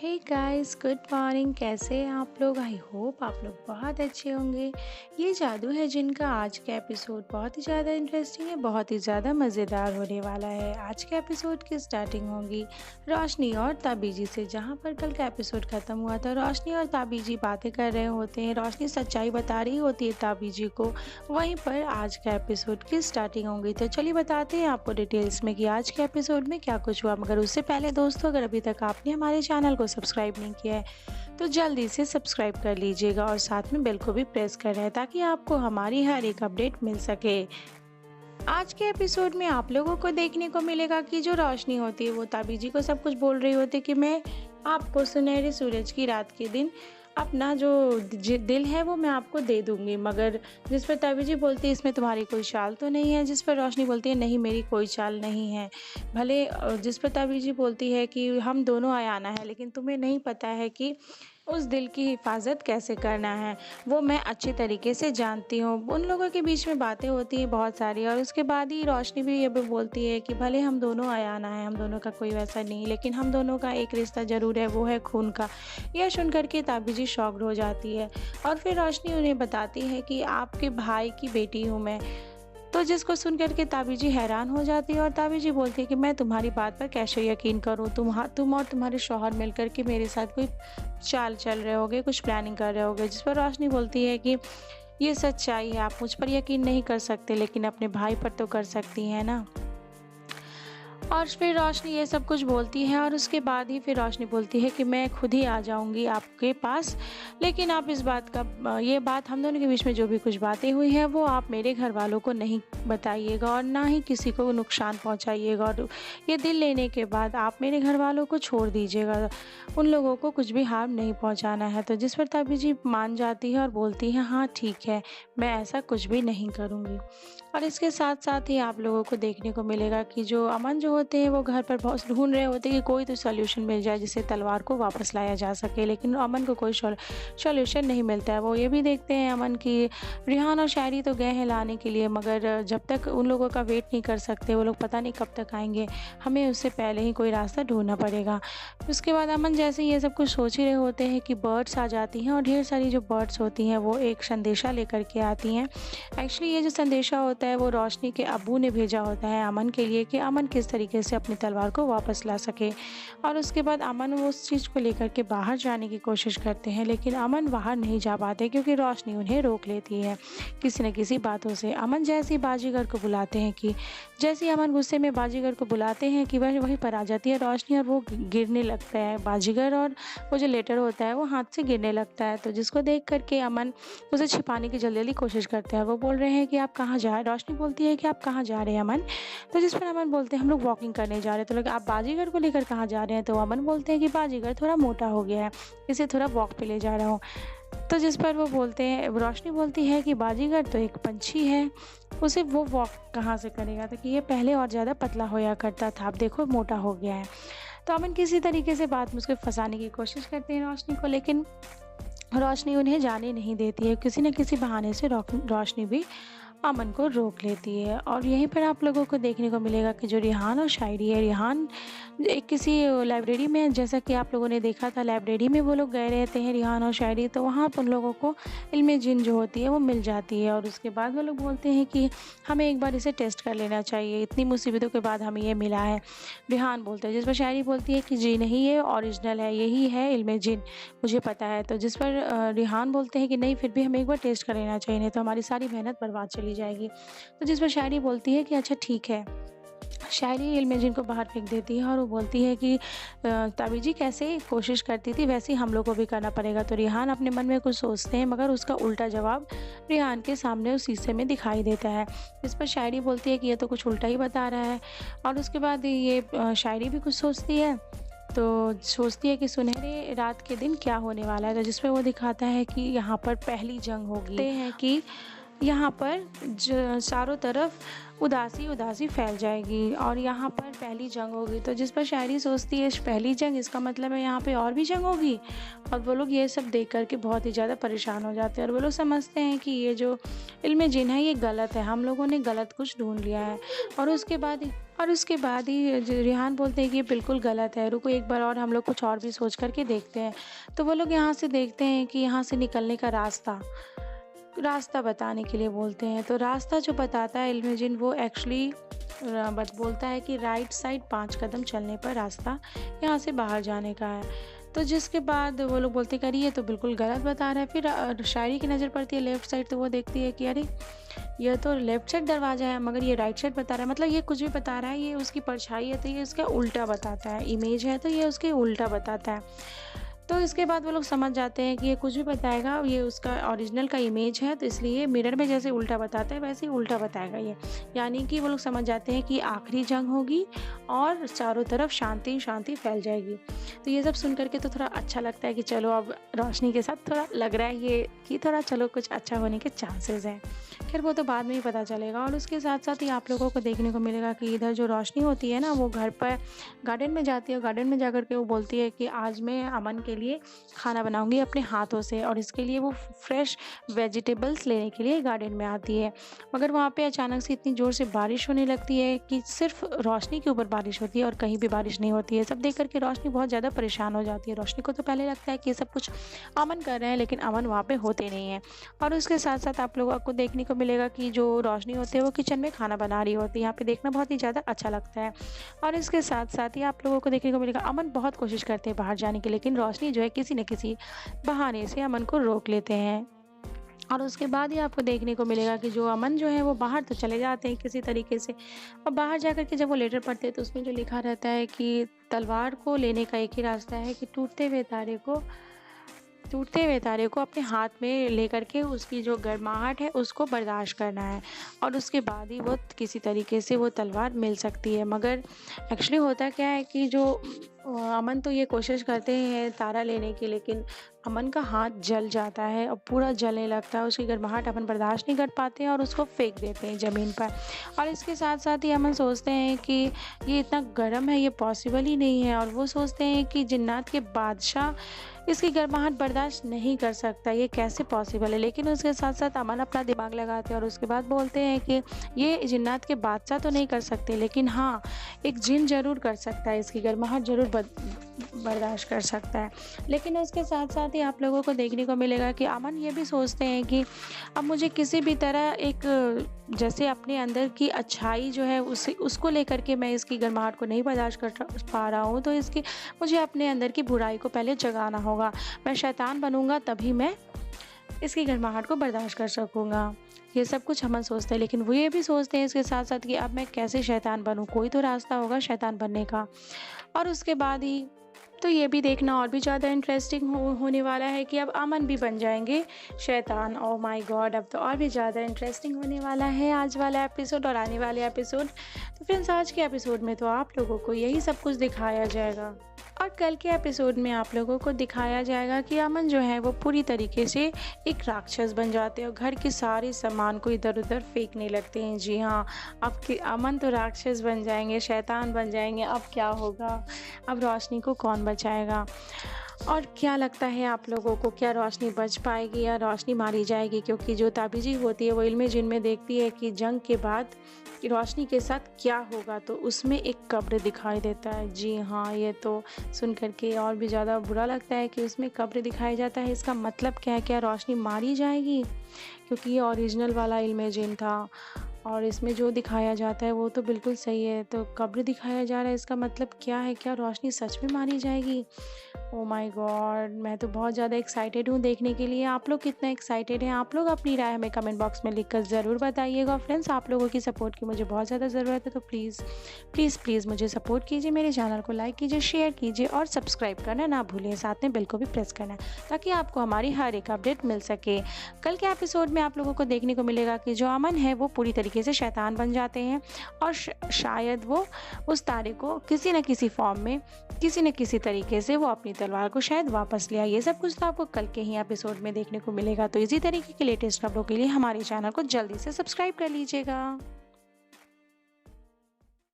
Hey guys, good morning. कैसे हैं आप लोग? आई होप आप लोग बहुत अच्छे होंगे। ये जादू है जिनका आज का एपिसोड बहुत ही ज़्यादा इंटरेस्टिंग है, बहुत ही ज़्यादा मज़ेदार होने वाला है। आज के एपिसोड की स्टार्टिंग होगी रोशनी और ताबीजी से, जहाँ पर कल का एपिसोड ख़त्म हुआ था। रोशनी और ताबीजी बातें कर रहे होते हैं, रोशनी सच्चाई बता रही होती है ताबीजी को। वहीं पर आज का एपिसोड की स्टार्टिंग होगी। तो चलिए बताते हैं आपको डिटेल्स में कि आज के एपिसोड में क्या कुछ हुआ। मगर उससे पहले दोस्तों, अगर अभी तक आपने हमारे चैनल को सब्सक्राइब नहीं किया है तो जल्दी से सब्सक्राइब कर लीजिएगा और साथ में बेल को भी प्रेस करें ताकि आपको हमारी हर एक अपडेट मिल सके। आज के एपिसोड में आप लोगों को देखने को मिलेगा कि जो रोशनी होती है वो ताबीजी को सब कुछ बोल रही होती है कि मैं आपको सुनहरे सूरज की रात के दिन अपना जो दिल है वो मैं आपको दे दूंगी। मगर जिस पर ताबीजी बोलती है इसमें तुम्हारी कोई चाल तो नहीं है, जिस पर रोशनी बोलती है नहीं मेरी कोई चाल नहीं है। भले जिस पर ताबीजी बोलती है कि हम दोनों आयाना है, लेकिन तुम्हें नहीं पता है कि उस दिल की हिफाजत कैसे करना है, वो मैं अच्छी तरीके से जानती हूँ। उन लोगों के बीच में बातें होती हैं बहुत सारी, और उसके बाद ही रोशनी भी ये भी बोलती है कि भले हम दोनों आयाना है, हम दोनों का कोई वैसा नहीं, लेकिन हम दोनों का एक रिश्ता ज़रूर है, वो है खून का। यह सुन कर के ताबीजी शॉक्ड हो जाती है और फिर रोशनी उन्हें बताती है कि आपके भाई की बेटी हूँ मैं। तो जिसको सुन कर के ताबीजी हैरान हो जाती है और ताबीजी बोलती है कि मैं तुम्हारी बात पर कैसे यकीन करूं, तुम और तुम्हारे शौहर मिलकर के मेरे साथ कोई चाल चल रहे होगे, कुछ प्लानिंग कर रहे होगे। जिस पर रोशनी बोलती है कि ये सच्चाई है, आप मुझ पर यकीन नहीं कर सकते लेकिन अपने भाई पर तो कर सकती हैं ना। और फिर रोशनी ये सब कुछ बोलती है और उसके बाद ही फिर रोशनी बोलती है कि मैं खुद ही आ जाऊंगी आपके पास, लेकिन आप इस बात का ये बात हम दोनों के बीच में जो भी कुछ बातें हुई है वो आप मेरे घर वालों को नहीं बताइएगा और ना ही किसी को नुकसान पहुंचाइएगा। और ये दिल लेने के बाद आप मेरे घर वालों को छोड़ दीजिएगा, उन लोगों को कुछ भी हार्म नहीं पहुँचाना है। तो जिस पर ताबीजी मान जाती है और बोलती है हाँ ठीक है, मैं ऐसा कुछ भी नहीं करूँगी। और इसके साथ साथ ही आप लोगों को देखने को मिलेगा कि जो अमन जो होते हैं वो घर पर बहुत ढूंढ रहे होते हैं कि कोई तो सॉल्यूशन मिल जाए जिससे तलवार को वापस लाया जा सके, लेकिन अमन को कोई सॉल्यूशन नहीं मिलता है। वो ये भी देखते हैं अमन की रिहान और शायरी तो गए हैं लाने के लिए, मगर जब तक उन लोगों का वेट नहीं कर सकते, वो लोग पता नहीं कब तक आएंगे, हमें उससे पहले ही कोई रास्ता ढूंढना पड़ेगा। उसके बाद अमन जैसे ये सब कुछ सोच ही रहे होते हैं कि बर्ड्स आ जाती हैं और ढेर सारी जो बर्ड्स होती हैं वो एक संदेशा लेकर के आती हैं। एक्चुअली ये जो संदेशा होता है वो रोशनी के अब्बू ने भेजा होता है अमन के लिए कि अमन किस तरीके से अपनी तलवार को वापस ला सके। और उसके बाद अमन वो उस चीज़ को लेकर के बाहर जाने की कोशिश करते हैं, लेकिन अमन बाहर नहीं जा पाते क्योंकि रोशनी उन्हें रोक लेती है किसी न किसी बातों से। अमन जैसे ही बाजीगर को बुलाते हैं कि जैसे ही अमन गुस्से में बाजीगर को बुलाते हैं कि वह वहीं पर आ जाती है रोशनी और वो गिरने लगता है बाजीगर, और वो जो लेटर होता है वो हाथ से गिरने लगता है। तो जिसको देख करके अमन उसे छिपाने की जल्दी कोशिश करते हैं। वो बोल रहे हैं कि आप कहाँ जा रहे हैं। रोशनी बोलती है कि आप कहाँ जा रहे हैं अमन। तो जिस पर अमन बोलते हैं हम लोग वॉकिंग करने जा रहे हैं। तो लोग आप बाजीगर को लेकर कहाँ जा रहे हैं। तो अमन बोलते हैं कि बाजीगर थोड़ा मोटा हो गया है, इसे थोड़ा वॉक पे ले जा रहा हूँ। तो जिस पर वो बोलते हैं, रोशनी बोलती है कि बाजीगर तो एक पंछी है, उसे वो वॉक कहाँ से करेगा, तो कि ये पहले और ज़्यादा पतला होया करता था, अब देखो मोटा हो गया है। तो अमन किसी तरीके से बात में उसको फंसाने की कोशिश करते हैं रोशनी को, लेकिन रोशनी उन्हें जाने नहीं देती है। किसी न किसी बहाने से रोशनी भी अमन को रोक लेती है। और यहीं पर आप लोगों को देखने को मिलेगा कि जो रिहान और शायरी है, रिहान एक किसी लाइब्रेरी में, जैसा कि आप लोगों ने देखा था लाइब्रेरी में वो लोग गए रहते हैं रिहान और शायरी, तो वहाँ पर उन लोगों को इल्म जिन जो होती है वो मिल जाती है। और उसके बाद वो लोग बोलते हैं कि हमें एक बार इसे टेस्ट कर लेना चाहिए, इतनी मुसीबतों के बाद हमें ये मिला है। रिहान बोलते हैं, जिस पर शायरी बोलती है कि जी नहीं, ये ओरिजिनल है, यही है इल्म जिन, मुझे पता है। तो जिस पर रिहान बोलते हैं कि नहीं, फिर भी हमें एक बार टेस्ट कर लेना चाहिए, नहीं तो हमारी सारी मेहनत बर्बाद चली जाएगी। तो जिस पर शायरी बोलती है कि अच्छा ठीक है। शायरी इल्म जिन को बाहर फेंक देती है और वो बोलती है कि ताबीजी कैसे कोशिश करती थी वैसे ही हम लोग को भी करना पड़ेगा। तो रिहान अपने मन में कुछ सोचते हैं, मगर उसका उल्टा जवाब रिहान के सामने उस शीशे में दिखाई देता है। इस पर शायरी बोलती है कि ये तो कुछ उल्टा ही बता रहा है। और उसके बाद ये शायरी भी कुछ सोचती है, तो सोचती है कि सुनहरे रात के दिन क्या होने वाला है। तो जिस पर वो दिखाता है कि यहाँ पर पहली जंग होगी, है कि यहाँ पर चारों तरफ उदासी उदासी फैल जाएगी और यहाँ पर पहली जंग होगी। तो जिस पर शायरी सोचती है पहली जंग, इसका मतलब है यहाँ पे और भी जंग होगी। और वो लोग ये सब देख कर के बहुत ही ज़्यादा परेशान हो जाते हैं और वो लोग समझते हैं कि ये जो इल्म जिन है ये गलत है, हम लोगों ने गलत कुछ ढूंढ लिया है। और उसके बाद ही रिहान बोलते हैं कि ये बिल्कुल गलत है, रुको एक बार और हम लोग कुछ और भी सोच करके देखते हैं। तो वो लोग यहाँ से देखते हैं कि यहाँ से निकलने का रास्ता बताने के लिए बोलते हैं। तो रास्ता जो बताता है इल्म जिन, वो एक्चुअली बोलता है कि राइट साइड 5 कदम चलने पर रास्ता यहाँ से बाहर जाने का है। तो जिसके बाद वो लोग बोलते करिए ये तो बिल्कुल गलत बता रहा है। फिर शायरी की नज़र पड़ती है लेफ़्ट साइड, तो वो देखती है कि अरे ये तो लेफ़्ट साइड दरवाज़ा है मगर ये राइट साइड बता रहा है, मतलब ये कुछ भी बता रहा है, ये उसकी परछाई है तो ये उसका उल्टा बताता है, इमेज है तो ये उसके उल्टा बताता है। तो इसके बाद वो लोग समझ जाते हैं कि ये कुछ भी बताएगा, ये उसका ओरिजिनल का इमेज है, तो इसलिए मिरर में जैसे उल्टा बताता है वैसे ही उल्टा बताएगा ये। यानी कि वो लोग समझ जाते हैं कि आखिरी जंग होगी और चारों तरफ शांति शांति फैल जाएगी। तो ये सब सुन करके तो थोड़ा अच्छा लगता है कि चलो अब रोशनी के साथ थोड़ा लग रहा है ये कि थोड़ा चलो कुछ अच्छा होने के चांसेस हैं। खैर वो तो बाद में ही पता चलेगा। और उसके साथ साथ ही आप लोगों को देखने को मिलेगा कि इधर जो रोशनी होती है ना, वो घर पर गार्डन में जाती है। गार्डन में जा कर के वो बोलती है कि आज मैं अमन के लिए खाना बनाऊंगी अपने हाथों से, और इसके लिए वो फ्रेश वेजिटेबल्स लेने के लिए गार्डन में आती है। मगर वहाँ पे अचानक से इतनी ज़ोर से बारिश होने लगती है कि सिर्फ रोशनी के ऊपर बारिश होती है और कहीं भी बारिश नहीं होती है। सब देख करके रोशनी बहुत ज़्यादा परेशान हो जाती है। रोशनी को तो पहले लगता है कि ये सब कुछ अमन कर रहे हैं, लेकिन अमन वहाँ पे होते नहीं हैं। और उसके साथ साथ आप लोगों को देखने को मिलेगा कि जो रोशनी होती है वो किचन में खाना बना रही होती है। यहाँ पे देखना बहुत ही ज़्यादा अच्छा लगता है। और इसके साथ साथ ही आप लोगों को देखने को मिलेगा अमन बहुत कोशिश करते हैं बाहर जाने की, लेकिन रोशनी जो है किसी न किसी बहाने से अमन को रोक लेते हैं। और उसके बाद ही आपको देखने को मिलेगा कि जो अमन जो है वो बाहर तो चले जाते हैं किसी तरीके से। और बाहर जाकर के जब वो लेटर पढ़ते हैं तो उसमें जो लिखा रहता है कि तलवार को लेने का एक ही रास्ता है कि टूटते हुए तारे को अपने हाथ में लेकर के उसकी जो गर्माहट है उसको बर्दाश्त करना है, और उसके बाद ही वो किसी तरीके से वो तलवार मिल सकती है। मगर एक्चुअली होता क्या है कि जो अमन तो ये कोशिश करते हैं तारा लेने की, लेकिन अमन का हाथ जल जाता है और पूरा जलने लगता है। उसकी गर्माहट अमन बर्दाश्त नहीं कर पाते हैं और उसको फेंक देते हैं ज़मीन पर। और इसके साथ साथ ही अमन सोचते हैं कि ये इतना गर्म है, ये पॉसिबल ही नहीं है। और वो सोचते हैं कि जिन्नात के बादशाह इसकी गर्माहट बर्दाश्त नहीं कर सकता, ये कैसे पॉसिबल है। लेकिन उसके साथ साथ अमन अपना दिमाग लगाते हैं और उसके बाद बोलते हैं कि ये जिन्नात के बादशाह तो नहीं कर सकते, लेकिन हाँ एक जिन ज़रूर कर सकता है, इसकी गर्माहट ज़रूर बर्दाश्त कर सकता है। लेकिन उसके साथ साथ ही आप लोगों को देखने को मिलेगा कि अमन ये भी सोचते हैं कि अब मुझे किसी भी तरह एक जैसे अपने अंदर की अच्छाई जो है उसको लेकर के मैं इसकी गर्माहट को नहीं बर्दाश्त कर पा रहा हूँ, तो इसकी मुझे अपने अंदर की बुराई को पहले जगाना होगा। मैं शैतान बनूंगा तभी मैं इसकी गर्माहट को बर्दाश्त कर सकूँगा। ये सब कुछ अमन सोचते हैं, लेकिन वो ये भी सोचते हैं इसके साथ साथ कि अब मैं कैसे शैतान बनूं, कोई तो रास्ता होगा शैतान बनने का। और उसके बाद ही तो ये भी देखना और भी ज़्यादा इंटरेस्टिंग होने वाला है कि अब अमन भी बन जाएंगे शैतान। ओह माय गॉड, अब तो और भी ज़्यादा इंटरेस्टिंग होने वाला है आज वाला एपिसोड और आने वाले एपिसोड। तो फ्रेंड्स आज के एपिसोड में तो आप लोगों को यही सब कुछ दिखाया जाएगा, और कल के एपिसोड में आप लोगों को दिखाया जाएगा कि अमन जो है वो पूरी तरीके से एक राक्षस बन जाते हैं और घर के सारे सामान को इधर उधर फेंकने लगते हैं। जी हाँ, अब अमन तो राक्षस बन जाएंगे, शैतान बन जाएंगे। अब क्या होगा, अब रोशनी को कौन बचाएगा? और क्या लगता है आप लोगों को, क्या रोशनी बच पाएगी या रोशनी मारी जाएगी? क्योंकि जो ताबीजी होती है वो इल्म जिन में देखती है कि जंग के बाद कि रोशनी के साथ क्या होगा, तो उसमें एक कब्र दिखाई देता है। जी हाँ, ये तो सुन करके और भी ज़्यादा बुरा लगता है कि उसमें कब्र दिखाया जाता है। इसका मतलब क्या है, क्या रोशनी मारी जाएगी? क्योंकि ये ओरिजिनल वाला इल्म जिन था और इसमें जो दिखाया जाता है वो तो बिल्कुल सही है, तो कब्र दिखाया जा रहा है, इसका मतलब क्या है? क्या रोशनी सच में मारी जाएगी? ओ माय गॉड, मैं तो बहुत ज़्यादा एक्साइटेड हूँ देखने के लिए। आप लोग कितना एक्साइटेड हैं? आप लोग अपनी राय हमें कमेंट बॉक्स में लिखकर ज़रूर बताइएगा। फ्रेंड्स आप लोगों की सपोर्ट की मुझे बहुत ज़्यादा ज़रूरत है, तो प्लीज़ प्लीज़ प्लीज़ मुझे सपोर्ट कीजिए, मेरे चैनल को लाइक कीजिए, शेयर कीजिए और सब्सक्राइब करना ना भूलें। साथ में बेल को भी प्रेस करना ताकि आपको हमारी हर एक अपडेट मिल सके। कल के एपिसोड में आप लोगों को देखने को मिलेगा कि जो अमन है वो पूरी तरीके से शैतान बन जाते हैं और शायद वो उस तारे को किसी न किसी फॉर्म में किसी न किसी तरीके से वो अपनी तलवार को शायद वापस लिया। ये सब कुछ तो आपको कल के ही एपिसोड में देखने को मिलेगा। तो इसी तरीके के लेटेस्ट खबरों के लिए हमारे चैनल को जल्दी से सब्सक्राइब कर लीजिएगा।